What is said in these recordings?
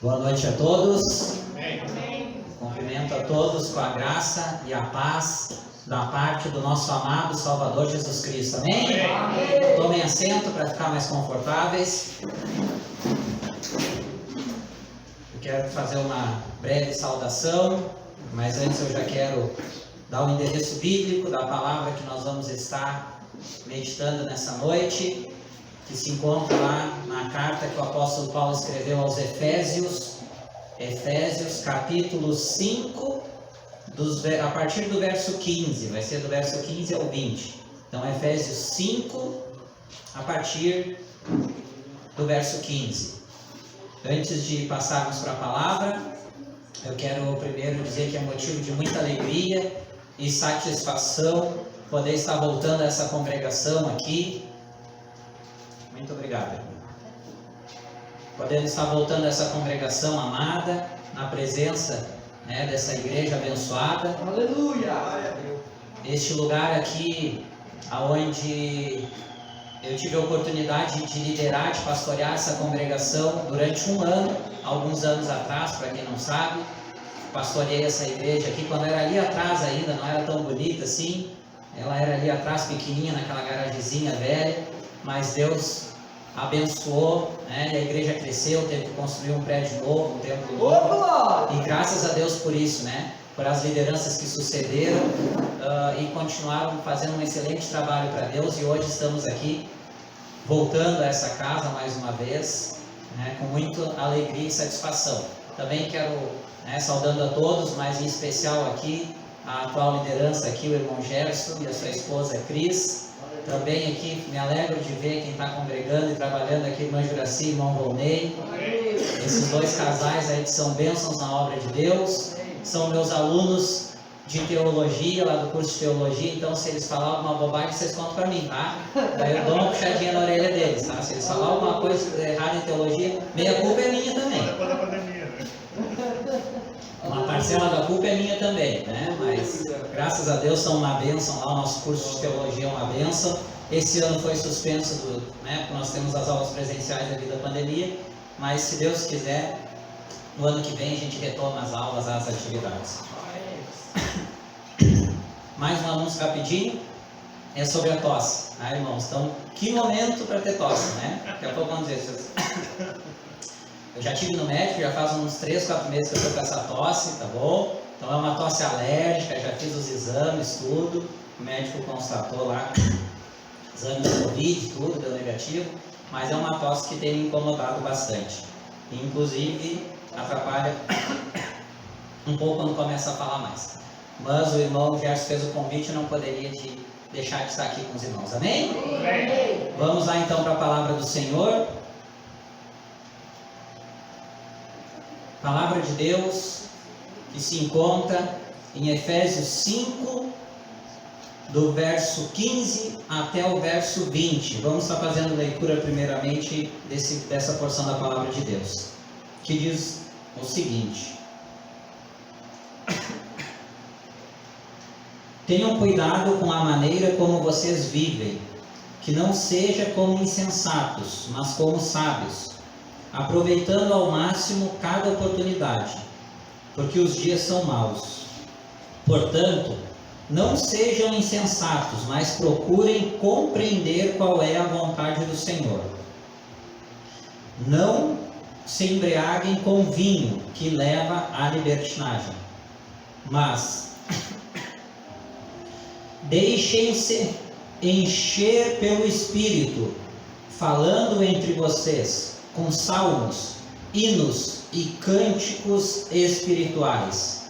Boa noite a todos. Cumprimento a todos com a graça e a paz da parte do nosso amado Salvador Jesus Cristo. Amém? Amém. Tomem assento para ficar mais confortáveis. Eu quero fazer uma breve saudação, mas antes eu já quero dar o endereço bíblico da palavra que nós vamos estar meditando nessa noite, que se encontra lá na carta que o apóstolo Paulo escreveu aos Efésios, capítulo 5, a partir do verso 15, vai ser do verso 15 ao 20. Então, Efésios 5, a partir do verso 15. Antes de passarmos para a palavra, eu quero primeiro dizer que é motivo de muita alegria e satisfação poder estar voltando a essa congregação aqui. Muito obrigado. Podendo estar voltando a essa congregação amada, na presença dessa igreja abençoada. Aleluia! Este lugar aqui, onde eu tive a oportunidade de liderar, de pastorear essa congregação durante um ano, alguns anos atrás, para quem não sabe. Pastoreei essa igreja aqui quando era ali atrás ainda, não era tão bonita assim. Ela era ali atrás, pequenininha, naquela garagemzinha velha, mas Deus abençoou, e a igreja cresceu, teve que construir um prédio novo, um templo novo, e graças a Deus por isso, por as lideranças que sucederam e continuaram fazendo um excelente trabalho para Deus, e hoje estamos aqui, voltando a essa casa mais uma vez, com muita alegria e satisfação. Também quero, saudando a todos, mas em especial aqui, a atual liderança aqui, o irmão Gerson e a sua esposa Cris. Também aqui me alegro de ver quem está congregando e trabalhando aqui, irmã Juraci e irmão Volney. Esses dois casais aí que são bênçãos na obra de Deus. São meus alunos de teologia, lá do curso de teologia. Então, se eles falarem alguma bobagem, vocês contam para mim, tá? Daí eu dou uma puxadinha na orelha deles, tá? Se eles falarem alguma coisa errada em teologia, meia culpa é minha também. Uma parcela da culpa é minha também, mas graças a Deus são uma bênção lá, o nosso curso de teologia é uma bênção. Esse ano foi suspenso, porque nós temos as aulas presenciais devido à pandemia, mas se Deus quiser, no ano que vem a gente retoma as aulas, as atividades. Mais um anúncio rapidinho, é sobre a tosse, irmãos? Então, que momento para ter tosse, Daqui a pouco vamos dizer. Eu já estive no médico, já faz uns 3, 4 meses que eu estou com essa tosse, tá bom? Então é uma tosse alérgica, já fiz os exames, tudo. O médico constatou lá, exame de Covid, tudo, deu negativo. Mas é uma tosse que tem me incomodado bastante. Inclusive, atrapalha um pouco quando começa a falar mais. Mas o irmão Gerson fez o convite e não poderia deixar de estar aqui com os irmãos. Amém? Amém. Vamos lá então para a palavra do Senhor. Palavra de Deus que se encontra em Efésios 5, do verso 15 até o verso 20. Vamos estar fazendo leitura primeiramente dessa porção da palavra de Deus, que diz o seguinte: Tenham cuidado com a maneira como vocês vivem, que não seja como insensatos, mas como sábios, aproveitando ao máximo cada oportunidade, porque os dias são maus. Portanto, não sejam insensatos, mas procurem compreender qual é a vontade do Senhor. Não se embriaguem com vinho, que leva à libertinagem, mas deixem-se encher pelo Espírito, falando entre vocês com salmos, hinos e cânticos espirituais,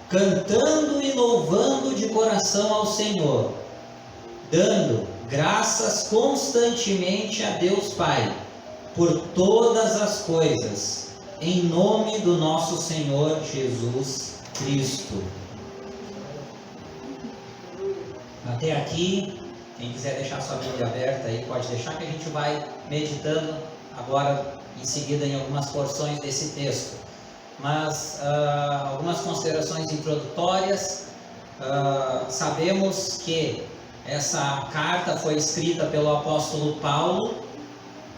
cantando e louvando de coração ao Senhor, dando graças constantemente a Deus Pai, por todas as coisas, em nome do nosso Senhor Jesus Cristo. Até aqui, quem quiser deixar sua Bíblia aberta aí, pode deixar, que a gente vai meditando agora em seguida em algumas porções desse texto. Mas algumas considerações introdutórias. Sabemos que essa carta foi escrita pelo apóstolo Paulo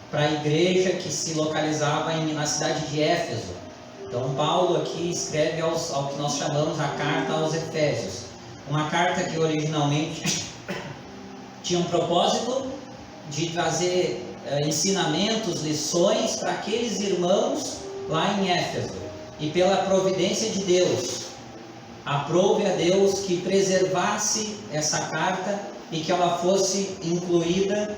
para a igreja que se localizava na cidade de Éfeso. Então Paulo aqui escreve ao que nós chamamos a carta aos Efésios. Uma carta que originalmente tinha um propósito de trazer ensinamentos, lições para aqueles irmãos lá em Éfeso. E pela providência de Deus, aprove a Deus que preservasse essa carta e que ela fosse incluída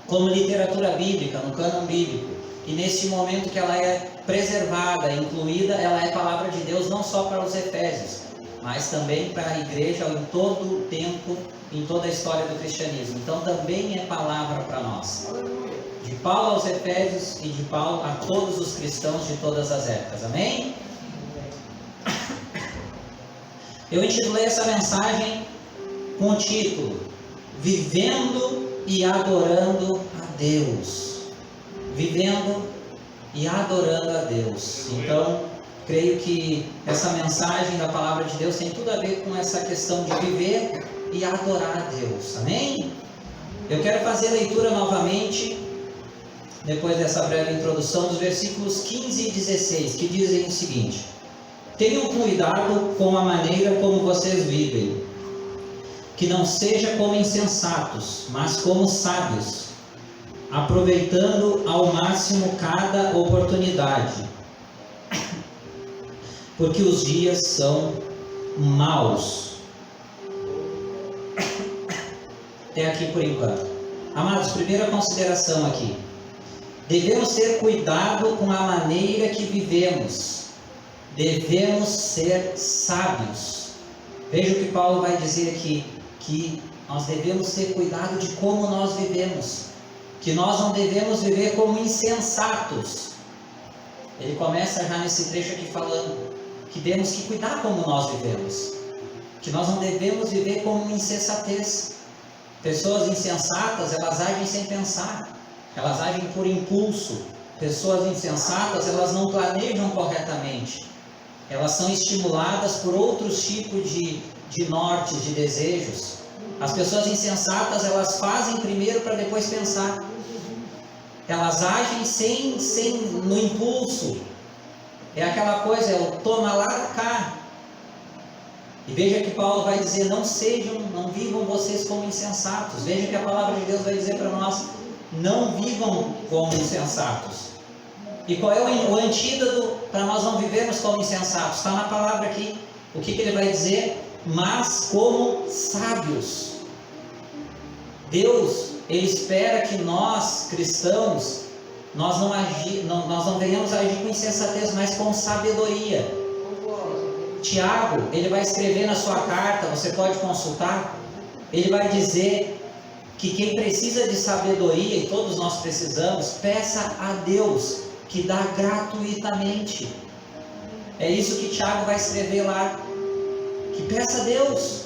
como literatura bíblica, no cânon bíblico. E nesse momento que ela é preservada, incluída, ela é palavra de Deus não só para os Efésios, mas também para a igreja em todo o tempo, em toda a história do cristianismo. Então também é palavra para nós. De Paulo aos Efésios e de Paulo a todos os cristãos de todas as épocas. Amém? Eu intitulei essa mensagem com o título Vivendo e Adorando a Deus. Vivendo e adorando a Deus. Então, creio que essa mensagem da palavra de Deus tem tudo a ver com essa questão de viver e adorar a Deus. Amém? Eu quero fazer a leitura novamente, depois dessa breve introdução, dos versículos 15 e 16, que dizem o seguinte: tenham cuidado com a maneira como vocês vivem, que não seja como insensatos, mas como sábios, aproveitando ao máximo cada oportunidade, porque os dias são maus. Até aqui por enquanto. Amados, primeira consideração aqui. Devemos ter cuidado com a maneira que vivemos. Devemos ser sábios. Veja o que Paulo vai dizer aqui, que nós devemos ter cuidado de como nós vivemos, que nós não devemos viver como insensatos. Ele começa já nesse trecho aqui falando que temos que cuidar como nós vivemos, que nós não devemos viver como insensatez. Pessoas insensatas, elas agem sem pensar, elas agem por impulso. Pessoas insensatas, elas não planejam corretamente, elas são estimuladas por outros tipos de nortes, de desejos. As pessoas insensatas, elas fazem primeiro para depois pensar. Elas agem no impulso. É aquela coisa, é o toma lá, cá. E veja que Paulo vai dizer, não vivam vocês como insensatos. Veja que a palavra de Deus vai dizer para nós, não vivam como insensatos. E qual é o antídoto para nós não vivermos como insensatos? Está na palavra aqui. O que ele vai dizer? Mas como sábios. Deus, Ele espera que nós, cristãos, nós não venhamos a agir com insensatez, mas com sabedoria. Tiago, ele vai escrever na sua carta, você pode consultar, ele vai dizer que quem precisa de sabedoria, e todos nós precisamos, peça a Deus, que dá gratuitamente. É isso que Tiago vai escrever lá, que peça a Deus.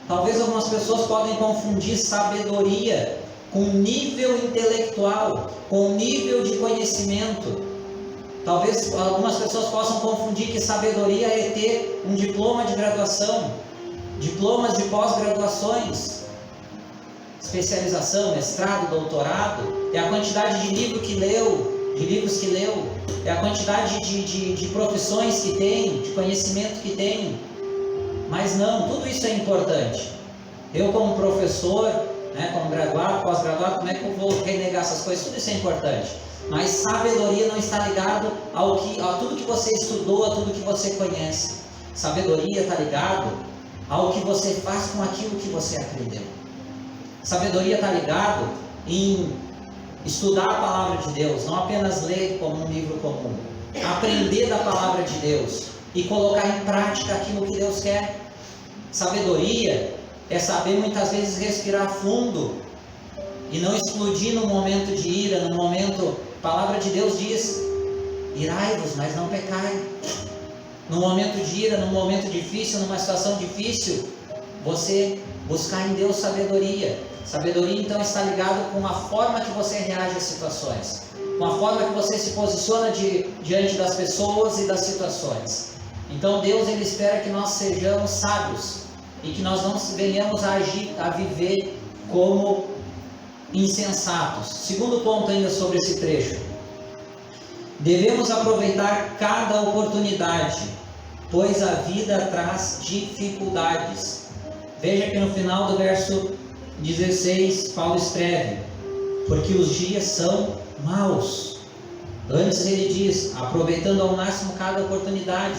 Talvez algumas pessoas podem confundir sabedoria com nível intelectual, com nível de conhecimento. Talvez algumas pessoas possam confundir que sabedoria é ter um diploma de graduação, diplomas de pós-graduações, especialização, mestrado, doutorado, é a quantidade de livros que leu, é a quantidade de profissões que tem, de conhecimento que tem. Mas não, tudo isso é importante. Eu como professor, como graduado, pós-graduado, como é que eu vou renegar essas coisas? Tudo isso é importante. Mas sabedoria não está ligado a tudo que você estudou, a tudo que você conhece. Sabedoria está ligado ao que você faz com aquilo que você aprendeu. Sabedoria está ligado em estudar a palavra de Deus, não apenas ler como um livro comum. Aprender da palavra de Deus e colocar em prática aquilo que Deus quer. Sabedoria é saber muitas vezes respirar fundo e não explodir no momento de ira, no momento... A palavra de Deus diz, irai-vos, mas não pecai. No momento de ira, num momento difícil, numa situação difícil, você buscar em Deus sabedoria. Sabedoria então está ligado com a forma que você reage às situações, com a forma que você se posiciona diante das pessoas e das situações. Então Deus, Ele espera que nós sejamos sábios e que nós não venhamos a agir, a viver como insensatos. Segundo ponto ainda sobre esse trecho, Devemos aproveitar cada oportunidade, pois a vida traz dificuldades. Veja que no final do verso 16, Paulo escreve: porque os dias são maus. Antes ele diz, aproveitando ao máximo cada oportunidade,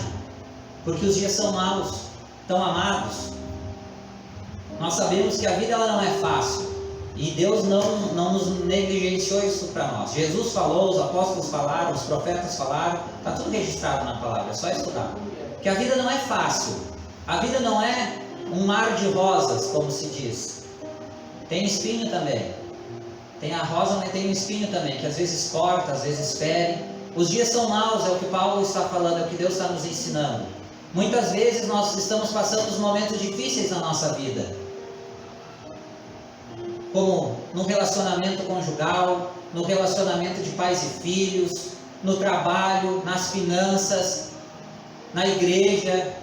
porque os dias são maus. Então, amados, nós sabemos que a vida ela não é fácil, e Deus não nos negligenciou isso para nós. Jesus falou, os apóstolos falaram, os profetas falaram, está tudo registrado na palavra, é só estudar. Que a vida não é fácil, a vida não é um mar de rosas, como se diz. Tem espinho também, tem a rosa, mas tem o espinho também, que às vezes corta, às vezes fere. Os dias são maus, é o que Paulo está falando, é o que Deus está nos ensinando. Muitas vezes nós estamos passando os momentos difíceis na nossa vida, como no relacionamento conjugal, no relacionamento de pais e filhos, no trabalho, nas finanças, na igreja.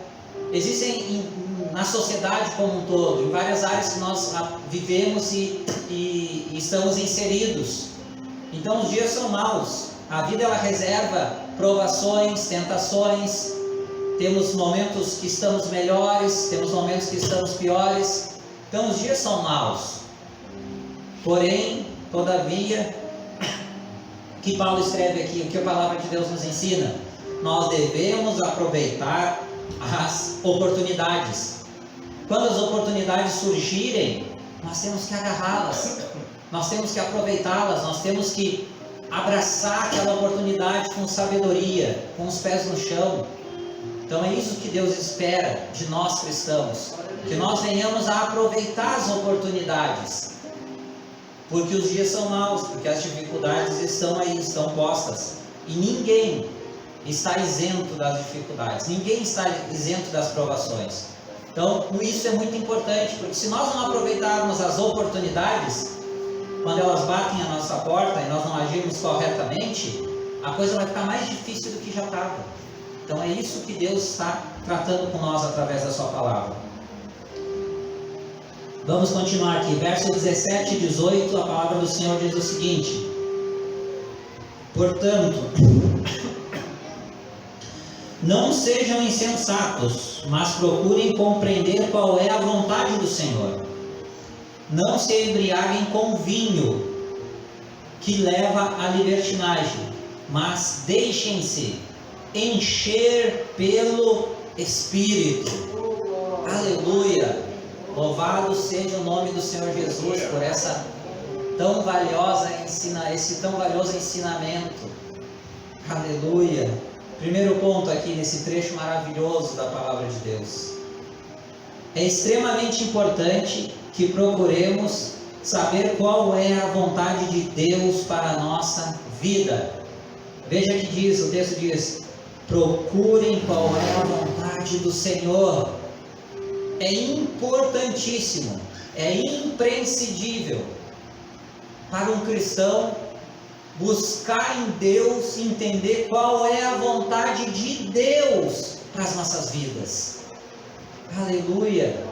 Existem na sociedade como um todo, em várias áreas que nós vivemos e estamos inseridos. Então os dias são maus, a vida ela reserva provações, tentações. Temos momentos que estamos melhores, temos momentos que estamos piores. Então os dias são maus. Porém, todavia, que Paulo escreve aqui, o que a palavra de Deus nos ensina? Nós devemos aproveitar as oportunidades. Quando as oportunidades surgirem, nós temos que agarrá-las, nós temos que aproveitá-las, nós temos que abraçar aquela oportunidade com sabedoria, com os pés no chão. Então é isso que Deus espera de nós cristãos, que nós venhamos a aproveitar as oportunidades, porque os dias são maus, porque as dificuldades estão aí, estão postas, e ninguém está isento das dificuldades, ninguém está isento das provações. Então isso é muito importante, porque se nós não aproveitarmos as oportunidades, quando elas batem a nossa porta e nós não agirmos corretamente, a coisa vai ficar mais difícil do que já estava. Então é isso que Deus está tratando com nós através da sua palavra. Vamos continuar aqui, versos 17 e 18, a palavra do Senhor diz o seguinte: portanto, não sejam insensatos, mas procurem compreender qual é a vontade do Senhor. Não se embriaguem com vinho, que leva à libertinagem, mas deixem-se encher pelo Espírito. Aleluia! Louvado seja o nome do Senhor Jesus por essa tão valiosa esse tão valioso ensinamento. Aleluia! Primeiro ponto aqui nesse trecho maravilhoso da palavra de Deus. É extremamente importante que procuremos saber qual é a vontade de Deus para a nossa vida. Veja que diz, o texto diz: procurem qual é a vontade do Senhor. É importantíssimo, é imprescindível para um cristão buscar em Deus, entender qual é a vontade de Deus para as nossas vidas. Aleluia!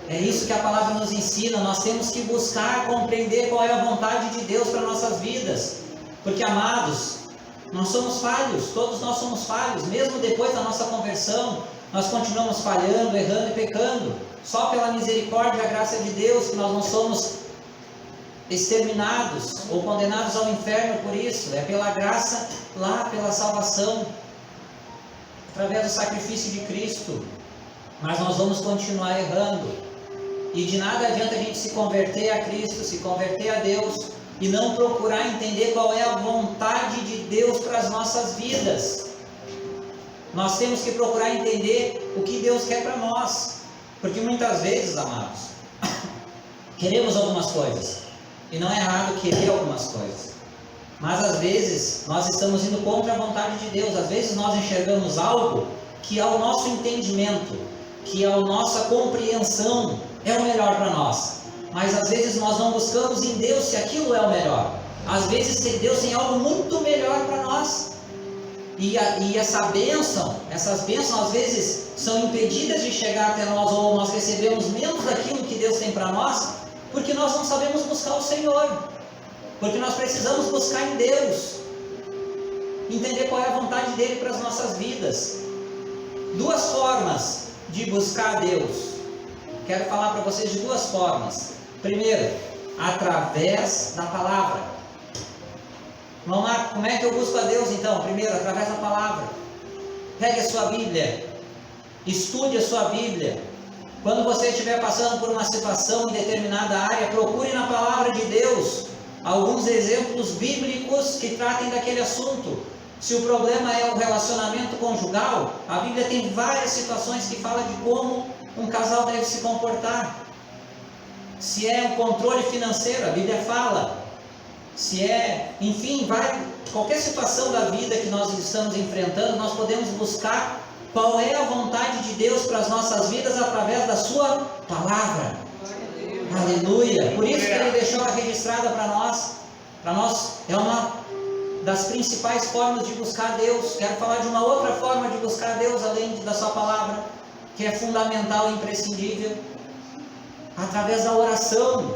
É isso que a palavra nos ensina. Nós temos que buscar compreender qual é a vontade de Deus para nossas vidas, porque, amados, nós somos falhos, todos nós somos falhos, mesmo depois da nossa conversão, nós continuamos falhando, errando e pecando. Só pela misericórdia e a graça de Deus que nós não somos exterminados ou condenados ao inferno por isso. É pela graça, lá pela salvação, através do sacrifício de Cristo. Mas nós vamos continuar errando, e de nada adianta a gente se converter a Cristo, se converter a Deus, e não procurar entender qual é a vontade de Deus para as nossas vidas. Nós temos que procurar entender o que Deus quer para nós, porque muitas vezes, amados, queremos algumas coisas, e não é errado querer algumas coisas, mas às vezes nós estamos indo contra a vontade de Deus. Às vezes nós enxergamos algo que ao nosso entendimento, que a nossa compreensão é o melhor para nós, mas às vezes nós não buscamos em Deus se aquilo é o melhor. Às vezes Deus tem algo muito melhor para nós, e essas bênçãos às vezes são impedidas de chegar até nós, ou nós recebemos menos daquilo que Deus tem para nós, porque nós não sabemos buscar o Senhor, porque nós precisamos buscar em Deus. entender qual é a vontade dele para as nossas vidas. Duas formas de buscar a Deus. Quero falar para vocês de duas formas. Primeiro, através da palavra. Vamos lá, como é que eu busco a Deus então? Primeiro, através da palavra. Pegue a sua Bíblia, estude a sua Bíblia. Quando você estiver passando por uma situação em determinada área, procure na palavra de Deus alguns exemplos bíblicos que tratem daquele assunto. Se o problema é o relacionamento conjugal, a Bíblia tem várias situações que falam de como um casal deve se comportar. Se é o controle financeiro, a Bíblia fala. Se é, enfim, qualquer situação da vida que nós estamos enfrentando, nós podemos buscar qual é a vontade de Deus para as nossas vidas através da sua palavra. Aleluia! Por isso que Ele deixou ela registrada para nós. Para nós é uma das principais formas de buscar Deus. Quero falar de uma outra forma de buscar Deus, além da sua palavra, que é fundamental e imprescindível, através da oração.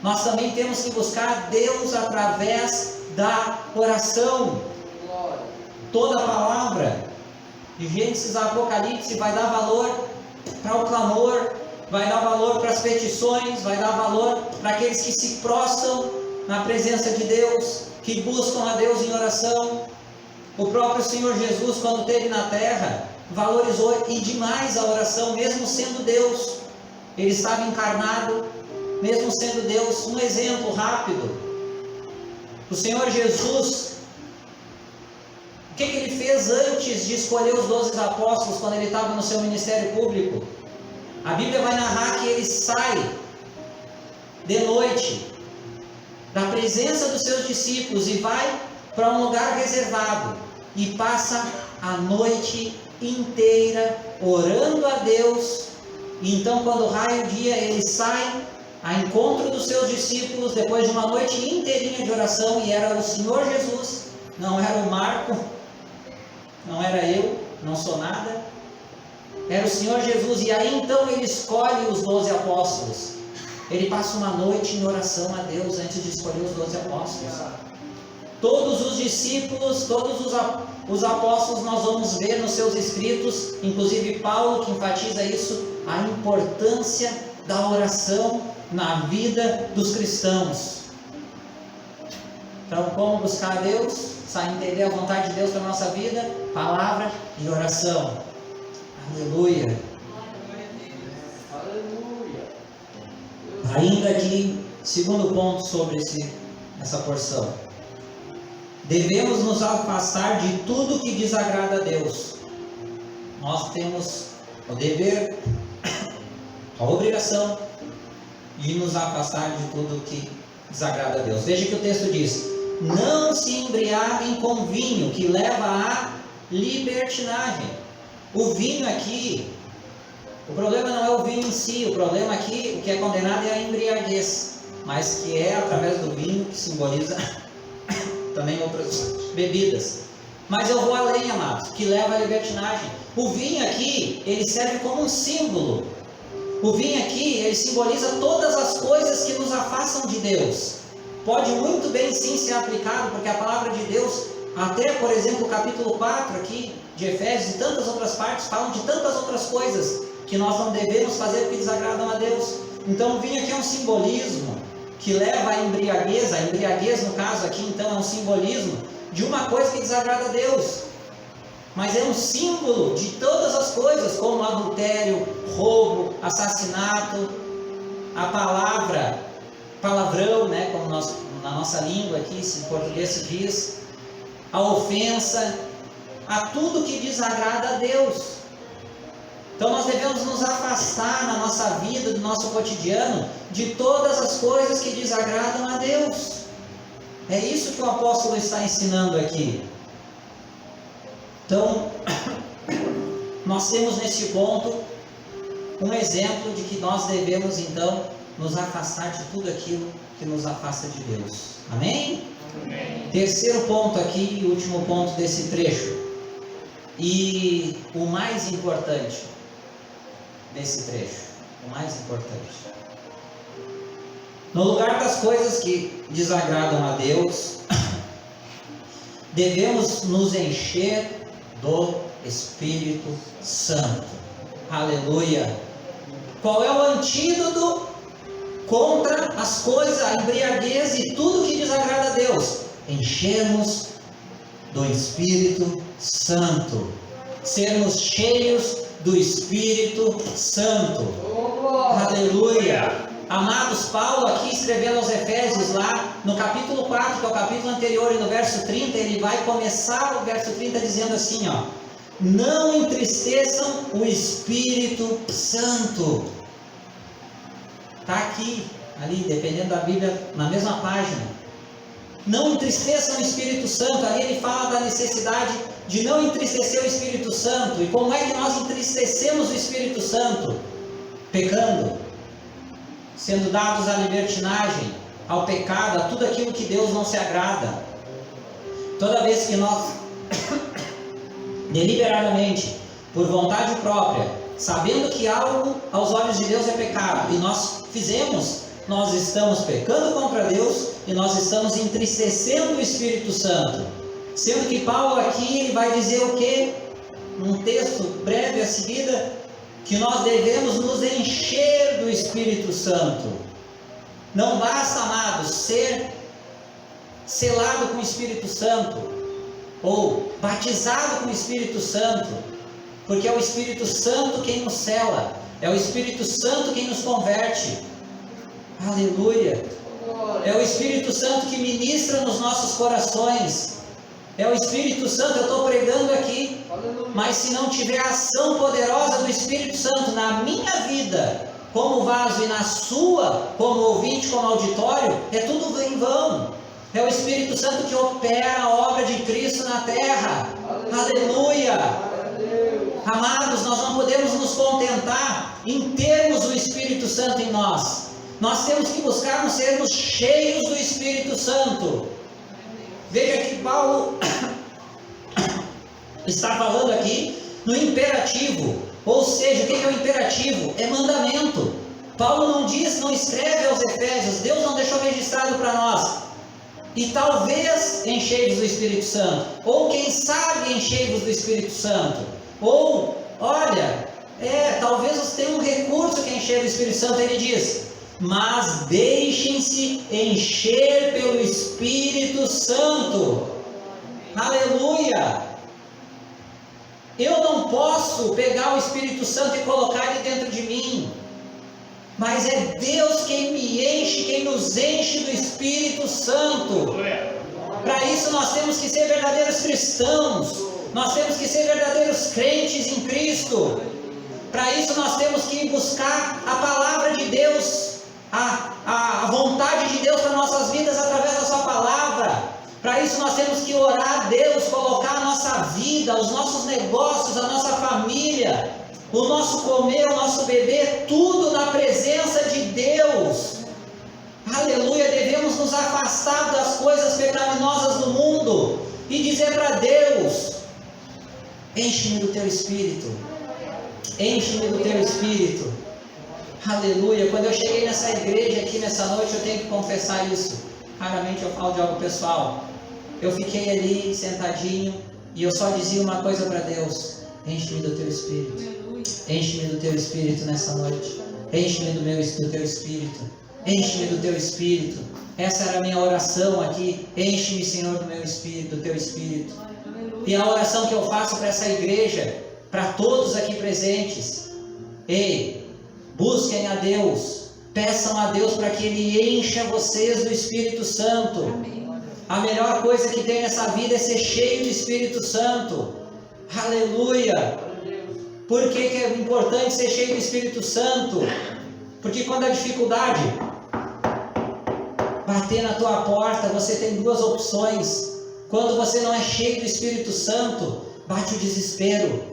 Nós também temos que buscar Deus através da oração. Toda a palavra, de Gênesis a Apocalipse, vai dar valor para o clamor, vai dar valor para as petições, vai dar valor para aqueles que se prostram na presença de Deus, que buscam a Deus em oração. O próprio Senhor Jesus, quando esteve na terra, valorizou e demais a oração, mesmo sendo Deus. Ele estava encarnado, mesmo sendo Deus. Um exemplo rápido: o Senhor Jesus, o que Ele fez antes de escolher os 12 apóstolos, quando Ele estava no seu ministério público? A Bíblia vai narrar que Ele sai de noite da presença dos seus discípulos e vai para um lugar reservado e passa a noite inteira orando a Deus. E então, quando raia o dia, Ele sai a encontro dos seus discípulos depois de uma noite inteirinha de oração, e era o Senhor Jesus, não era o Marco, não era eu, não sou nada, era o Senhor Jesus. E aí então Ele escolhe os 12 apóstolos. Ele passa uma noite em oração a Deus antes de escolher os 12 apóstolos. Todos os discípulos, todos os apóstolos, nós vamos ver nos seus escritos, inclusive Paulo, que enfatiza isso, a importância da oração na vida dos cristãos. Então, como buscar a Deus? Sabe entender a vontade de Deus para a nossa vida? Palavra e oração. Aleluia. Ainda aqui, segundo ponto sobre essa porção. Devemos nos afastar de tudo que desagrada a Deus. Nós temos o dever, a obrigação de nos afastar de tudo que desagrada a Deus. Veja que o texto diz: não se embriaguem com vinho, que leva à libertinagem. O vinho aqui, o problema não é o vinho em si, o problema aqui, o que é condenado é a embriaguez, mas que é através do vinho, que simboliza também outras bebidas. Mas eu vou além, amados, que leva à libertinagem. O vinho aqui, ele serve como um símbolo. O vinho aqui, ele simboliza todas as coisas que nos afastam de Deus. Pode muito bem sim ser aplicado, porque a palavra de Deus, até por exemplo o capítulo 4 aqui de Efésios e tantas outras partes, falam de tantas outras coisas que nós não devemos fazer porque desagradam a Deus. Então o vinho aqui é um simbolismo que leva à embriaguez. A embriaguez no caso aqui então é um simbolismo de uma coisa que desagrada a Deus, mas é um símbolo de todas as coisas, como adultério, roubo, assassinato, a palavrão, né, como na nossa língua aqui, em português se diz, a ofensa, a tudo que desagrada a Deus. Então nós devemos nos afastar na nossa vida, do nosso cotidiano, de todas as coisas que desagradam a Deus. É isso que o apóstolo está ensinando aqui. Então, nós temos nesse ponto um exemplo de que nós devemos então nos afastar de tudo aquilo que nos afasta de Deus. Amém? Amém. Terceiro ponto aqui, e último ponto desse trecho. E o mais importante desse trecho, o mais importante. No lugar das coisas que desagradam a Deus, devemos nos encher do Espírito Santo. Aleluia! Qual é o antídoto contra as coisas, a embriaguez e tudo que desagrada a Deus? Enchermos do Espírito Santo, sermos cheios do Espírito Santo. Aleluia! Amados, Paulo aqui escrevendo aos Efésios lá no capítulo 4, que é o capítulo anterior, e no verso 30, ele vai começar o verso 30 dizendo assim, ó: não entristeçam o Espírito Santo. Está aqui, ali, dependendo da Bíblia, na mesma página. Não entristeçam o Espírito Santo. Ali ele fala da necessidade de não entristecer o Espírito Santo. E como é que nós entristecemos o Espírito Santo? Pecando, sendo dados à libertinagem, ao pecado, a tudo aquilo que Deus não se agrada. Toda vez que nós deliberadamente, por vontade própria, sabendo que algo aos olhos de Deus é pecado, e nós fizemos, nós estamos pecando contra Deus e nós estamos entristecendo o Espírito Santo. Sendo que Paulo aqui ele vai dizer o quê? Num texto breve a seguida, que nós devemos nos encher do Espírito Santo. Não basta, amados, ser selado com o Espírito Santo, ou batizado com o Espírito Santo, porque é o Espírito Santo quem nos sela, é o Espírito Santo quem nos converte. Aleluia! É o Espírito Santo que ministra nos nossos corações. É o Espírito Santo, eu estou pregando aqui, mas se não tiver a ação poderosa do Espírito Santo na minha vida, como vaso, e na sua, como ouvinte, como auditório, é tudo em vão. É o Espírito Santo que opera a obra de Cristo na terra. Aleluia! Amados, nós não podemos nos contentar em termos o Espírito Santo em nós. Nós temos que buscar sermos cheios do Espírito Santo. Veja que Paulo está falando aqui no imperativo. Ou seja, o que é o imperativo? É mandamento. Paulo não diz, não escreve aos Efésios, Deus não deixou registrado para nós: e talvez enchei-vos do Espírito Santo, ou quem sabe enchei-vos do Espírito Santo, ou olha, talvez você tenha um recurso que encher do Espírito Santo. Ele diz: mas deixem-se encher pelo Espírito Santo. Aleluia! Eu não posso pegar o Espírito Santo e colocar ele dentro de mim, mas é Deus quem me enche, quem nos enche do Espírito Santo. Para isso nós temos que ser verdadeiros cristãos, nós temos que ser verdadeiros crentes em Cristo. Para isso nós temos que buscar a palavra de Deus, a vontade de Deus para nossas vidas através da sua palavra. Para isso nós temos que orar a Deus, colocar a nossa vida, os nossos negócios, a nossa família, o nosso comer, o nosso beber, tudo na presença de Deus. Aleluia! Devemos nos afastar das coisas pecaminosas do mundo e dizer para Deus: enche-me do teu Espírito, enche-me do teu Espírito. Aleluia! Quando eu cheguei nessa igreja aqui nessa noite, eu tenho que confessar isso. Raramente eu falo de algo pessoal. Eu fiquei ali sentadinho e eu só dizia uma coisa para Deus: enche-me do teu Espírito, enche-me do teu Espírito nessa noite, enche-me do teu Espírito, enche-me do teu Espírito. Essa era a minha oração aqui: enche-me, Senhor, do meu Espírito, do teu Espírito. E a oração que eu faço para essa igreja, para todos aqui presentes: ei, busquem a Deus, peçam a Deus para que Ele encha vocês do Espírito Santo. Amém. A melhor coisa que tem nessa vida é ser cheio do Espírito Santo. Aleluia! Por que é importante ser cheio do Espírito Santo? Porque quando a dificuldade bater na tua porta, você tem duas opções. Quando você não é cheio do Espírito Santo, bate o desespero,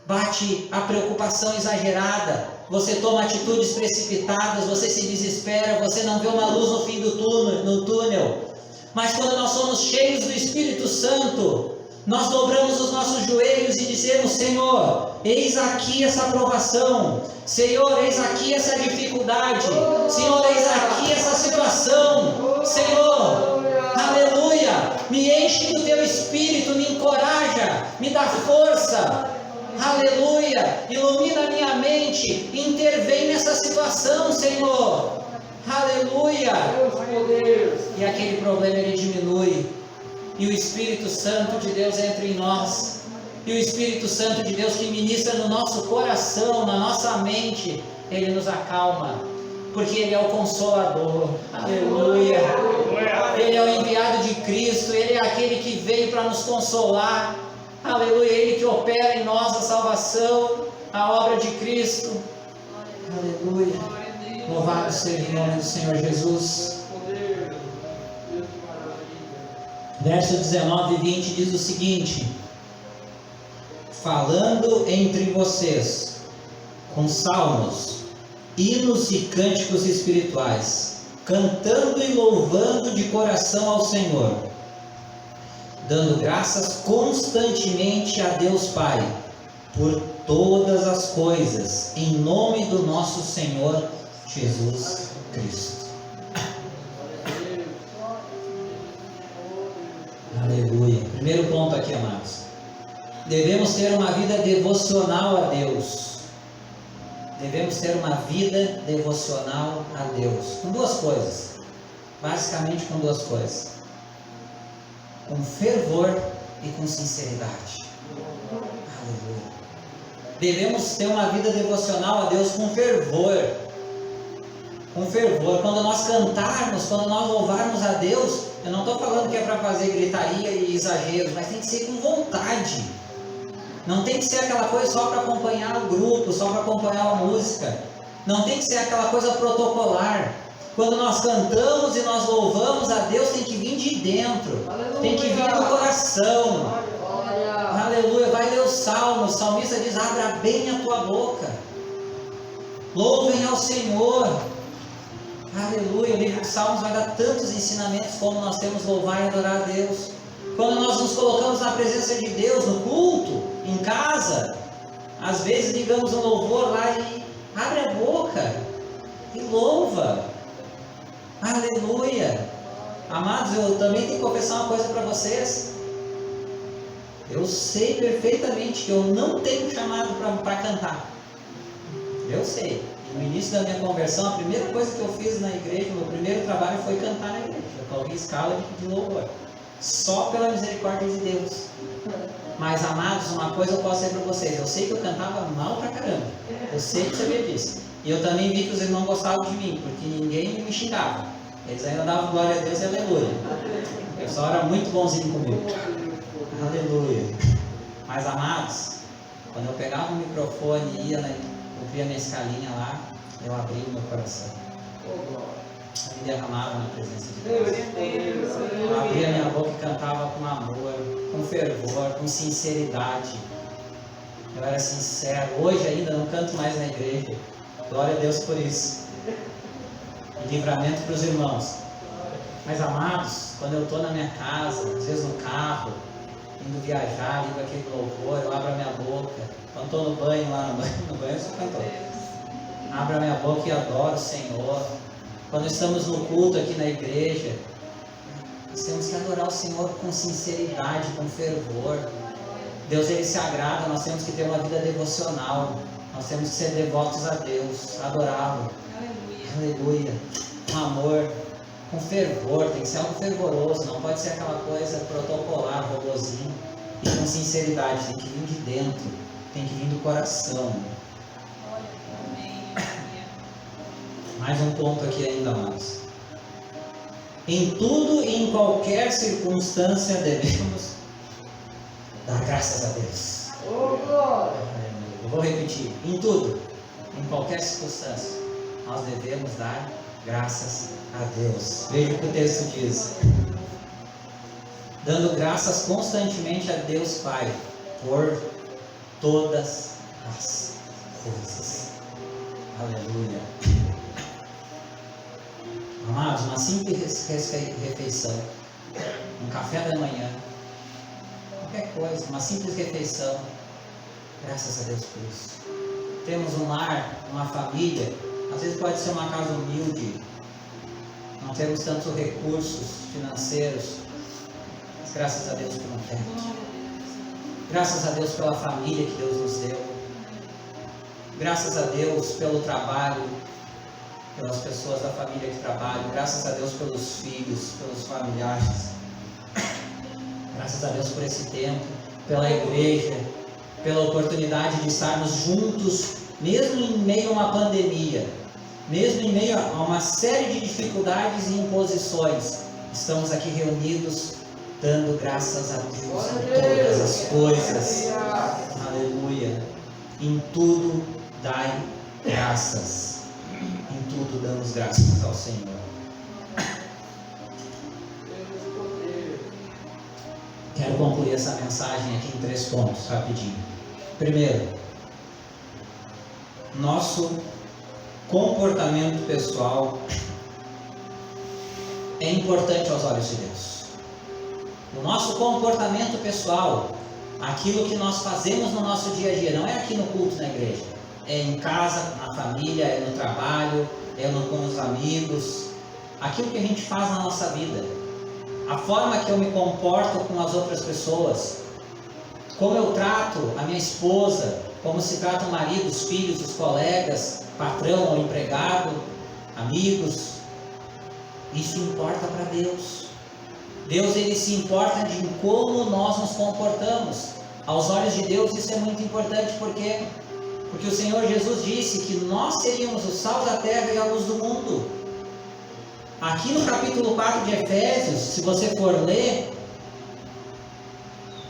bate a preocupação exagerada, você toma atitudes precipitadas, você se desespera, você não vê uma luz no fim do túnel. Mas quando nós somos cheios do Espírito Santo, nós dobramos os nossos joelhos e dizemos: Senhor, eis aqui essa provação, Senhor, eis aqui essa dificuldade, Senhor, eis aqui essa situação, Senhor, aleluia, me enche do me dá força. Aleluia, ilumina a minha mente, intervém nessa situação, Senhor. Aleluia. E aquele problema ele diminui, e o Espírito Santo de Deus entra em nós, e o Espírito Santo de Deus que ministra no nosso coração, na nossa mente, ele nos acalma, porque ele é o Consolador. Aleluia. Ele é o enviado de Cristo, ele é aquele que veio para nos consolar. Aleluia, ele que opera em nós a salvação, a obra de Cristo. Aleluia. Louvado seja o nome do Senhor Jesus. Verso 19 e 20 diz o seguinte: falando entre vocês com salmos, hinos e cânticos espirituais, cantando e louvando de coração ao Senhor, dando graças constantemente a Deus Pai, por todas as coisas, em nome do nosso Senhor Jesus Cristo. Aleluia. Primeiro ponto aqui, amados. Devemos ter uma vida devocional a Deus. Devemos ter uma vida devocional a Deus. Com duas coisas. Basicamente com duas coisas. Com fervor e com sinceridade. Aleluia. Devemos ter uma vida devocional a Deus com fervor. Com fervor. Quando nós cantarmos, quando nós louvarmos a Deus, eu não estou falando que é para fazer gritaria e exageros, mas tem que ser com vontade. Não tem que ser aquela coisa só para acompanhar o grupo, só para acompanhar a música. Não tem que ser aquela coisa protocolar. Quando nós cantamos e nós louvamos a Deus, tem que vir de dentro. Aleluia. Tem que vir do coração. Aleluia. Vai ler o Salmo. O salmista diz: abra bem a tua boca. Louvem ao Senhor. Aleluia. O livro de Salmos vai dar tantos ensinamentos como nós temos louvar e adorar a Deus. Quando nós nos colocamos na presença de Deus, no culto, em casa, às vezes ligamos um louvor lá e abre a boca e louva. Aleluia. Amados, eu também tenho que confessar uma coisa para vocês. Eu sei perfeitamente que eu não tenho chamado para cantar. Eu sei. No início da minha conversão, a primeira coisa que eu fiz na igreja, meu primeiro trabalho foi cantar na igreja. Eu coloquei escala de louvor. Só pela misericórdia de Deus. Mas, amados, uma coisa eu posso dizer para vocês: eu sei que eu cantava mal pra caramba. Eu sei que sabia disso. E eu também vi que os irmãos gostavam de mim, porque ninguém me xingava. Eles ainda davam glória a Deus e aleluia. O pessoal era muito bonzinho comigo. Aleluia. Mas, amados, quando eu pegava o microfone e ia, ouvia a minha escalinha lá, eu abria o meu coração. Eu me derramava na presença de Deus. Eu abria minha boca e cantava com amor, com fervor, com sinceridade. Eu era sincero. Hoje ainda não canto mais na igreja. Glória a Deus por isso. E livramento para os irmãos. Mas, amados, quando eu estou na minha casa, às vezes no carro, indo viajar, ligo aquele louvor, eu abro a minha boca. Quando estou no banho, lá no banho eu sou cantor. Abro a minha boca e adoro o Senhor. Quando estamos no culto aqui na igreja, nós temos que adorar o Senhor com sinceridade, com fervor. Deus, ele se agrada, nós temos que ter uma vida devocional. Nós temos que ser devotos a Deus, adorá-lo. Aleluia. Com amor, com fervor, tem que ser algo fervoroso, não pode ser aquela coisa protocolar, robozinho. E com sinceridade, tem que vir de dentro, tem que vir do coração. Mais um ponto aqui ainda mais. Em tudo e em qualquer circunstância devemos dar graças a Deus. Eu vou repetir. Em tudo, em qualquer circunstância, nós devemos dar graças a Deus. Veja o que o texto diz. Dando graças constantemente a Deus Pai por todas as coisas. Aleluia. Amados, uma simples refeição, um café da manhã, qualquer coisa, uma simples refeição, graças a Deus por isso. Temos um lar, uma família, às vezes pode ser uma casa humilde, não temos tantos recursos financeiros, mas graças a Deus por um teto. Graças a Deus pela família que Deus nos deu. Graças a Deus pelo trabalho, pelas pessoas da família que trabalham. Graças a Deus pelos filhos, pelos familiares. Graças a Deus por esse tempo, pela igreja, pela oportunidade de estarmos juntos, mesmo em meio a uma pandemia, mesmo em meio a uma série de dificuldades e imposições. Estamos aqui reunidos, dando graças a Deus em todas as coisas. Aleluia. Em tudo dai graças. Em tudo damos graças ao Senhor. Quero concluir essa mensagem aqui em 3 pontos, rapidinho. Primeiro, nosso comportamento pessoal é importante aos olhos de Deus. O nosso comportamento pessoal, aquilo que nós fazemos no nosso dia a dia, não é aqui no culto na igreja, é em casa, na família, é no trabalho, com os amigos, aquilo que a gente faz na nossa vida, a forma que eu me comporto com as outras pessoas, como eu trato a minha esposa, como se trata o marido, os filhos, os colegas, patrão ou empregado, amigos. Isso importa para Deus. Deus, ele se importa de como nós nos comportamos. Aos olhos de Deus isso é muito importante, porque o Senhor Jesus disse que nós seríamos o sal da terra e a luz do mundo. Aqui no capítulo 4 de Efésios, se você for ler,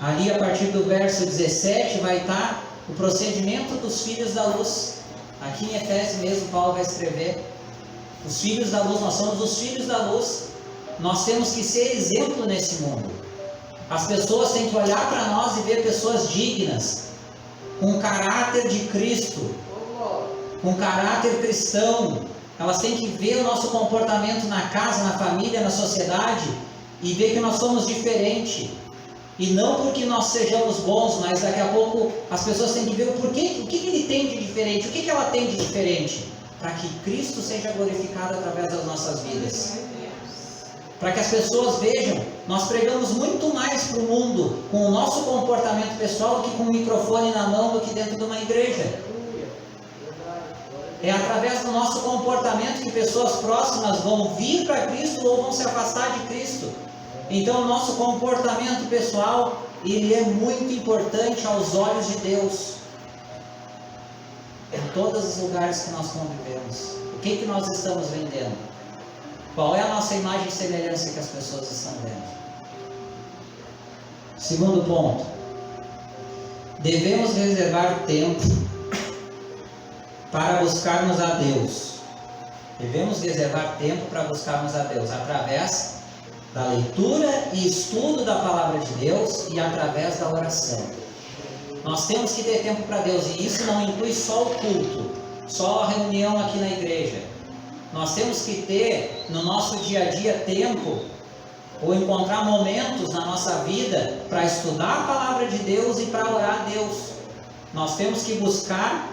ali a partir do verso 17 vai estar o procedimento dos filhos da luz. Aqui em Efésios mesmo Paulo vai escrever: os filhos da luz, nós somos os filhos da luz. Nós temos que ser exemplo nesse mundo. As pessoas têm que olhar para nós e ver pessoas dignas, com caráter de Cristo, com caráter cristão. Elas têm que ver o nosso comportamento na casa, na família, na sociedade, e ver que nós somos diferentes. E não porque nós sejamos bons, mas daqui a pouco as pessoas têm que ver o que ele tem de diferente, o que ela tem de diferente, para que Cristo seja glorificado através das nossas vidas. Para que as pessoas vejam, nós pregamos muito mais para o mundo com o nosso comportamento pessoal do que com o microfone na mão, do que dentro de uma igreja. É através do nosso comportamento que pessoas próximas vão vir para Cristo ou vão se afastar de Cristo. Então o nosso comportamento pessoal, ele é muito importante aos olhos de Deus. Em todos os lugares que nós convivemos. O que nós estamos vendendo? Qual é a nossa imagem e semelhança que as pessoas estão vendo? Segundo ponto, devemos reservar tempo para buscarmos a Deus. Devemos reservar tempo para buscarmos a Deus através da leitura e estudo da palavra de Deus e através da oração. Nós temos que ter tempo para Deus, e isso não inclui só o culto, só a reunião aqui na igreja. Nós temos que ter no nosso dia a dia tempo, ou encontrar momentos na nossa vida para estudar a palavra de Deus e para orar a Deus. Nós temos que buscar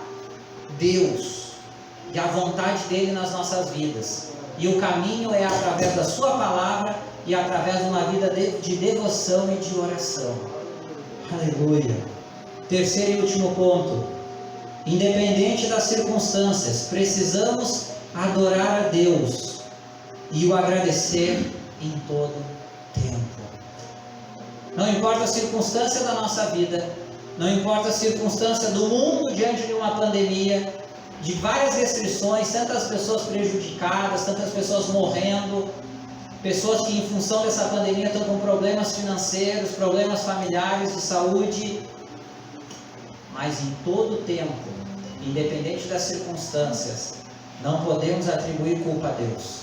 Deus e a vontade dele nas nossas vidas, e o caminho é através da sua palavra e através de uma vida de devoção e de oração. Aleluia. Terceiro e último ponto, independente das circunstâncias, precisamos adorar a Deus e o agradecer em todo tempo. Não importa a circunstância da nossa vida, não importa a circunstância do mundo diante de uma pandemia, de várias restrições, tantas pessoas prejudicadas, tantas pessoas morrendo, pessoas que em função dessa pandemia estão com problemas financeiros, problemas familiares, de saúde. Mas em todo tempo, independente das circunstâncias, não podemos atribuir culpa a Deus.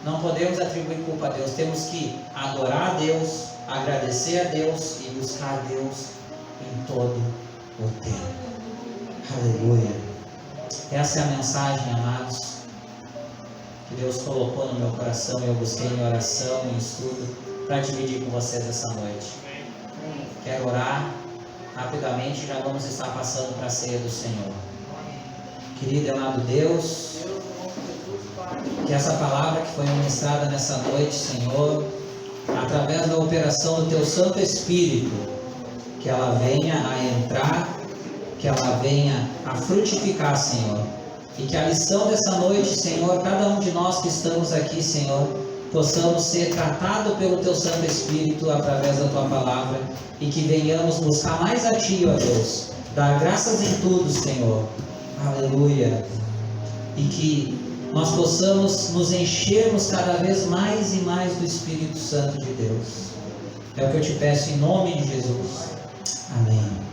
Não podemos atribuir culpa a Deus. Temos que adorar a Deus, agradecer a Deus e buscar a Deus em todo o tempo. Aleluia. Essa é a mensagem, amados, que Deus colocou no meu coração e eu busquei em oração, em estudo, para dividir com vocês essa noite. Quero orar rapidamente, já vamos estar passando para a ceia do Senhor. Querido e amado Deus, que essa palavra que foi ministrada nessa noite, Senhor, através da operação do Teu Santo Espírito, que ela venha a entrar, que ela venha a frutificar, Senhor. E que a lição dessa noite, Senhor, cada um de nós que estamos aqui, Senhor, possamos ser tratados pelo Teu Santo Espírito através da Tua palavra e que venhamos buscar mais a Ti, ó Deus, dar graças em tudo, Senhor. Aleluia. E que nós possamos nos enchermos cada vez mais e mais do Espírito Santo de Deus. É o que eu te peço em nome de Jesus. Amém.